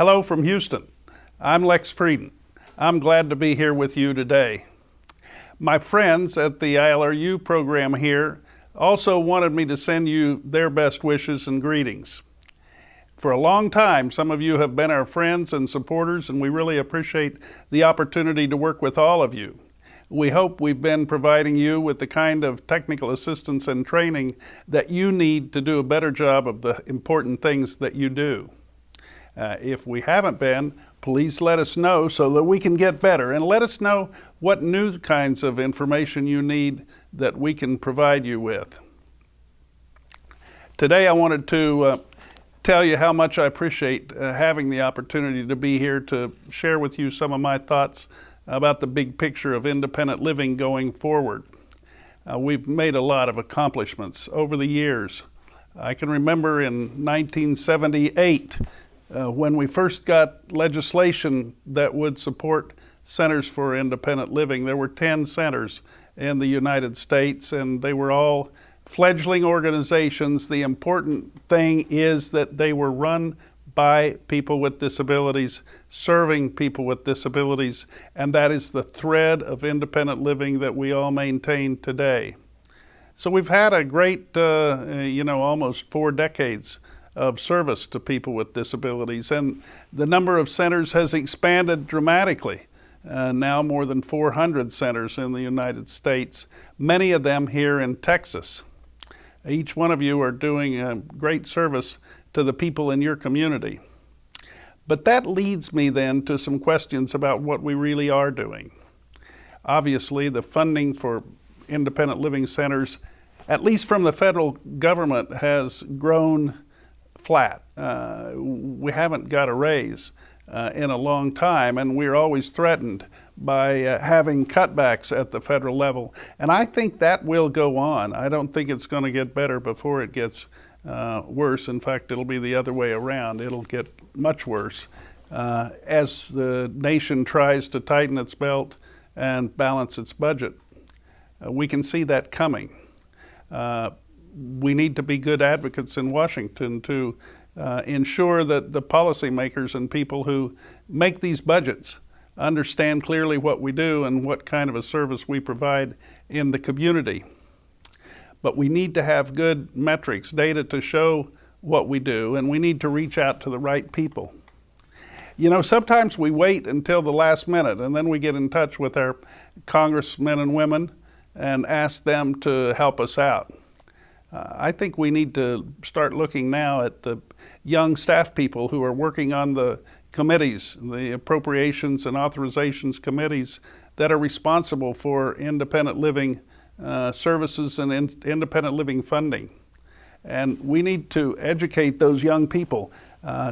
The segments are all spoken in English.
Hello from Houston. I'm Lex Frieden. I'm glad to be here with you today. My friends at the ILRU program here also wanted me to send you their best wishes and greetings. For a long time, some of you have been our friends and supporters, and we really appreciate the opportunity to work with all of you. We hope we've been providing you with the kind of technical assistance and training that you need to do a better job of the important things that you do. If we haven't been, please let us know so that we can get better, and let us know what new kinds of information you need that we can provide you with. Today I wanted to tell you how much I appreciate having the opportunity to be here to share with you some of my thoughts about the big picture of independent living going forward. We've made a lot of accomplishments over the years. I can remember in 1978 when we first got legislation that would support centers for independent living. There were 10 centers in the United States, and they were all fledgling organizations. The important thing is that they were run by people with disabilities, serving people with disabilities, and that is the thread of independent living that we all maintain today. So we've had a great, almost 4 decades of service to people with disabilities, and the number of centers has expanded dramatically. Now more than 400 centers in the United States, many of them here in Texas. Each one of you are doing a great service to the people in your community. But that leads me then to some questions about what we really are doing. Obviously, the funding for independent living centers, at least from the federal government, has grown flat. We haven't got a raise in a long time, and we're always threatened by having cutbacks at the federal level. And I think that will go on. I don't think it's going to get better before it gets worse. In fact, it'll be the other way around. It'll get much worse as the nation tries to tighten its belt and balance its budget. We can see that coming. We need to be good advocates in Washington to ensure that the policymakers and people who make these budgets understand clearly what we do and what kind of a service we provide in the community. But we need to have good metrics, data to show what we do, and we need to reach out to the right people. You know, sometimes we wait until the last minute, and then we get in touch with our congressmen and women and ask them to help us out. I think we need to start looking now at the young staff people who are working on the committees, the appropriations and authorizations committees that are responsible for independent living services and independent living funding. And we need to educate those young people.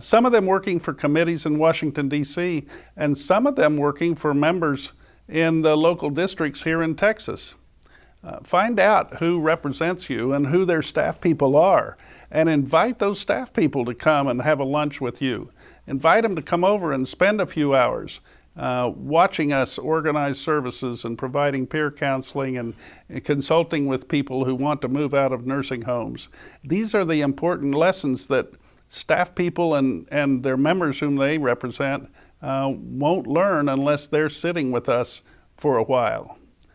Some of them working for committees in Washington, D.C., and some of them working for members in the local districts here in Texas. Find out who represents you and who their staff people are, and invite those staff people to come and have a lunch with you. Invite them to come over and spend a few hours watching us organize services and providing peer counseling and consulting with people who want to move out of nursing homes. These are the important lessons that staff people and their members whom they represent won't learn unless they're sitting with us for a while.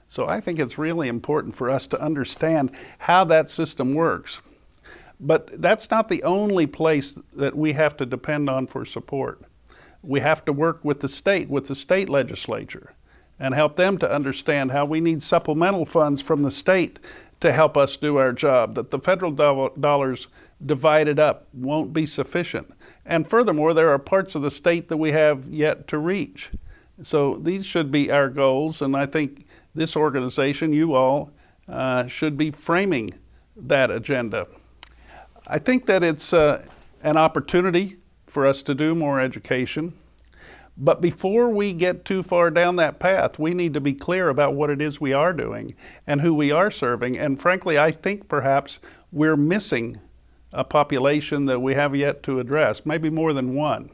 So I think it's really important for us to understand how that system works. But that's not the only place that we have to depend on for support. We have to work with the state legislature, and help them to understand how we need supplemental funds from the state to help us do our job, that the federal dollars divided up won't be sufficient. And furthermore, there are parts of the state that we have yet to reach. So these should be our goals, and I think this organization, you all, should be framing that agenda. I think that it's an opportunity for us to do more education. But before we get too far down that path, we need to be clear about what it is we are doing and who we are serving. And frankly, I think perhaps we're missing a population that we have yet to address, maybe more than one.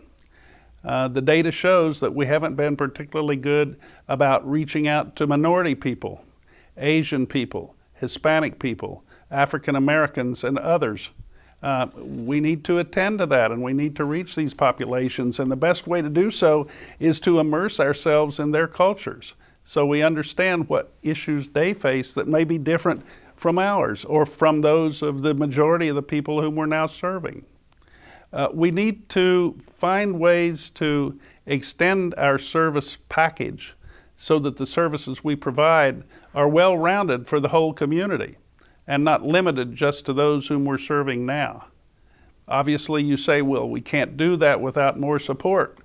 The data shows that we haven't been particularly good about reaching out to minority people, Asian people, Hispanic people, African Americans, and others. We need to attend to that, and we need to reach these populations. And the best way to do so is to immerse ourselves in their cultures so we understand what issues they face that may be different from ours or from those of the majority of the people whom we're now serving. We need to find ways to extend our service package so that the services we provide are well-rounded for the whole community and not limited just to those whom we're serving now. Obviously, you say, well, we can't do that without more support.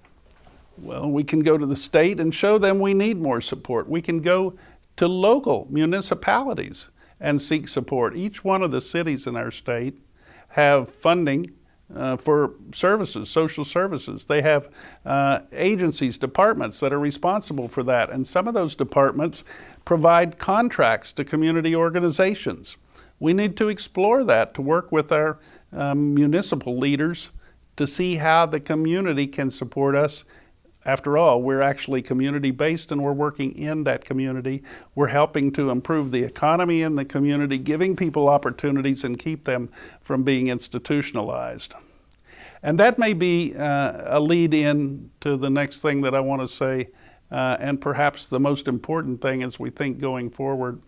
Well, we can go to the state and show them we need more support. We can go to local municipalities and seek support. Each one of the cities in our state have funding for services, social services. They have agencies, departments that are responsible for that. And some of those departments provide contracts to community organizations. We need to explore that, to work with our municipal leaders to see how the community can support us. After all, we're actually community-based and we're working in that community. We're helping to improve the economy in the community, giving people opportunities and keep them from being institutionalized. And that may be a lead in to the next thing that I want to say, and perhaps the most important thing as we think going forward.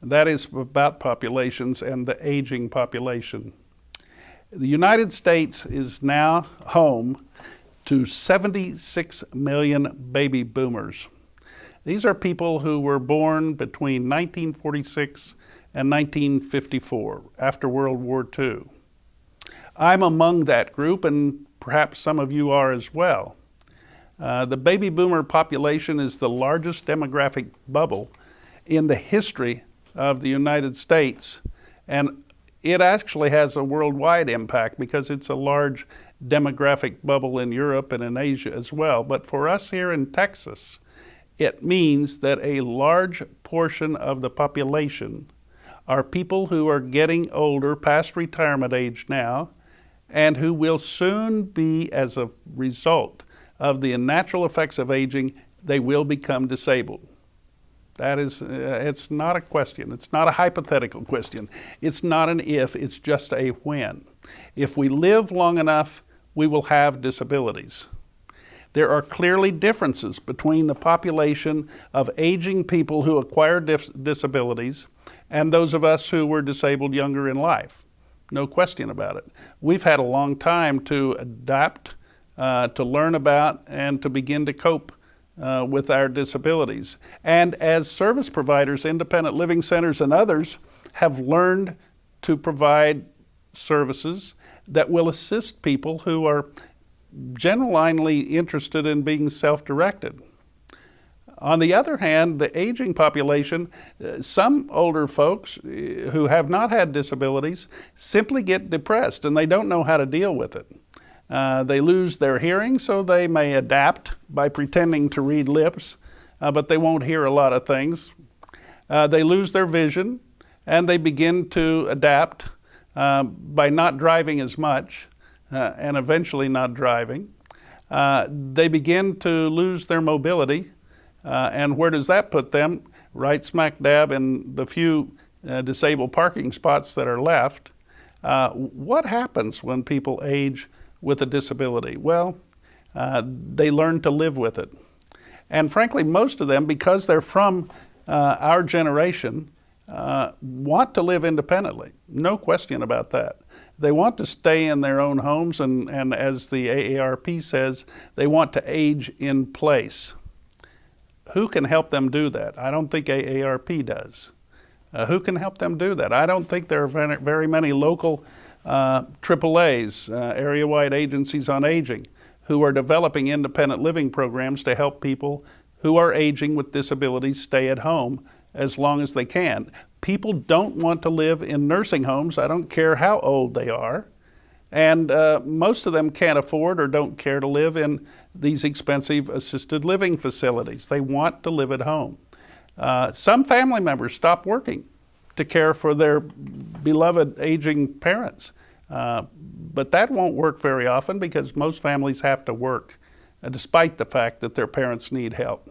That is about populations and the aging population. The United States is now home to 76 million baby boomers. These are people who were born between 1946 and 1954, after World War II. I'm among that group, and perhaps some of you are as well. The baby boomer population is the largest demographic bubble in the history of the United States, and it actually has a worldwide impact because it's a large demographic bubble in Europe and in Asia as well. But for us here in Texas, it means that a large portion of the population are people who are getting older, past retirement age now, and who will soon be, as a result of the natural effects of aging, they will become disabled. That is, it's not a question. It's not a hypothetical question. It's not an if, it's just a when. If we live long enough, we will have disabilities. There are clearly differences between the population of aging people who acquire disabilities and those of us who were disabled younger in life. No question about it. We've had a long time to adapt, to learn about, and to begin to cope with our disabilities. And as service providers, independent living centers and others have learned to provide services that will assist people who are genuinely interested in being self-directed. On the other hand, the aging population, some older folks who have not had disabilities simply get depressed and they don't know how to deal with it. They lose their hearing, so they may adapt by pretending to read lips, but they won't hear a lot of things. They lose their vision, and they begin to adapt by not driving as much, and eventually not driving. They begin to lose their mobility, and where does that put them? Right smack dab in the few disabled parking spots that are left. What happens when people age with a disability? Well, they learn to live with it. And frankly, most of them, because they're from our generation, want to live independently. No question about that. They want to stay in their own homes, and as the AARP says, they want to age in place. Who can help them do that? I don't think AARP does. Who can help them do that? I don't think there are very many local AAAs, area-wide agencies on aging, who are developing independent living programs to help people who are aging with disabilities stay at home as long as they can. People don't want to live in nursing homes. I don't care how old they are. And most of them can't afford or don't care to live in these expensive assisted living facilities. They want to live at home. Some family members stop working to care for their beloved aging parents. But that won't work very often because most families have to work, despite the fact that their parents need help.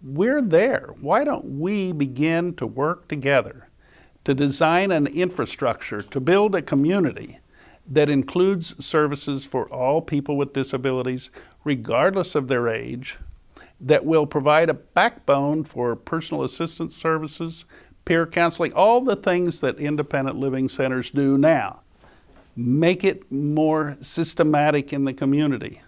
We're there. Why don't we begin to work together to design an infrastructure, to build a community that includes services for all people with disabilities, regardless of their age, that will provide a backbone for personal assistance services, peer counseling, all the things that independent living centers do now. Make it more systematic in the community.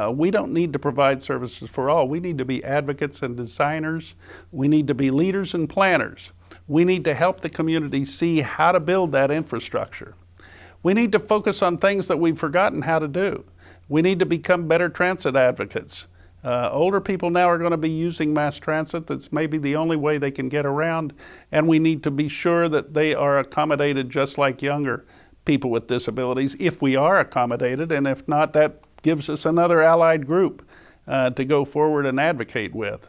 We don't need to provide services for all. We need to be advocates and designers. We need to be leaders and planners. We need to help the community see how to build that infrastructure. We need to focus on things that we've forgotten how to do. We need to become better transit advocates. Older people now are going to be using mass transit. That's maybe the only way they can get around, and we need to be sure that they are accommodated just like younger people with disabilities, if we are accommodated, and if not, that gives us another allied group to go forward and advocate with.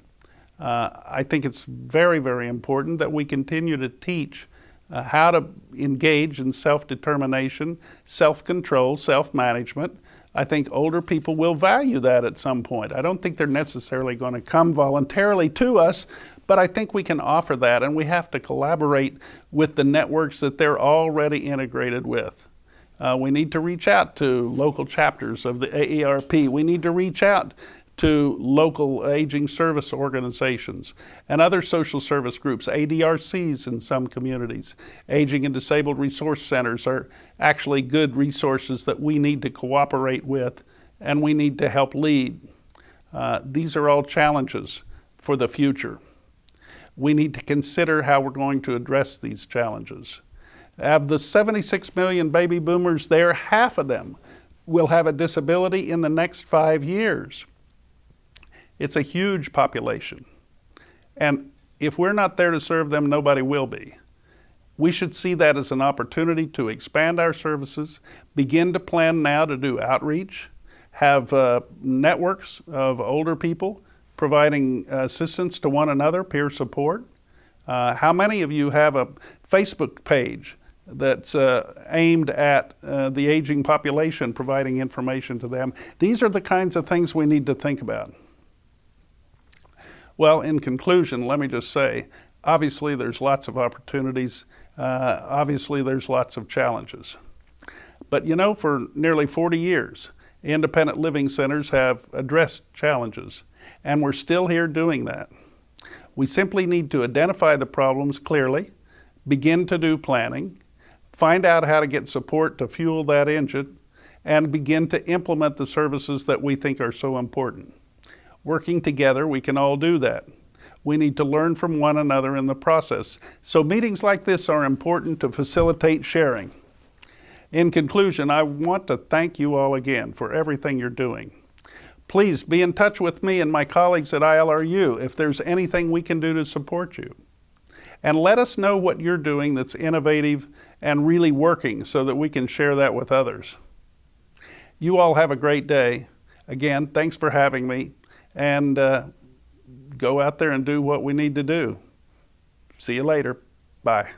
I think it's very, very important that we continue to teach how to engage in self-determination, self-control, self-management. I think older people will value that at some point. I don't think they're necessarily going to come voluntarily to us, but I think we can offer that, and we have to collaborate with the networks that they're already integrated with. We need to reach out to local chapters of the AARP. We need to reach out to local aging service organizations and other social service groups, ADRCs in some communities. Aging and Disabled Resource Centers are actually good resources that we need to cooperate with and we need to help lead. These are all challenges for the future. We need to consider how we're going to address these challenges. Of the 76 million baby boomers there, half of them will have a disability in the next 5 years. It's a huge population. And if we're not there to serve them, nobody will be. We should see that as an opportunity to expand our services, begin to plan now to do outreach, have networks of older people providing assistance to one another, peer support. How many of you have a Facebook page that's aimed at the aging population, providing information to them? These are the kinds of things we need to think about. Well, in conclusion, let me just say, obviously there's lots of opportunities. Obviously there's lots of challenges. But you know, for nearly 40 years, independent living centers have addressed challenges, and we're still here doing that. We simply need to identify the problems clearly, begin to do planning, find out how to get support to fuel that engine, and begin to implement the services that we think are so important. Working together, we can all do that. We need to learn from one another in the process. So meetings like this are important to facilitate sharing. In conclusion, I want to thank you all again for everything you're doing. Please be in touch with me and my colleagues at ILRU if there's anything we can do to support you. And let us know what you're doing that's innovative and really working so that we can share that with others. You all have a great day. Again, thanks for having me. And go out there and do what we need to do. See you later. Bye.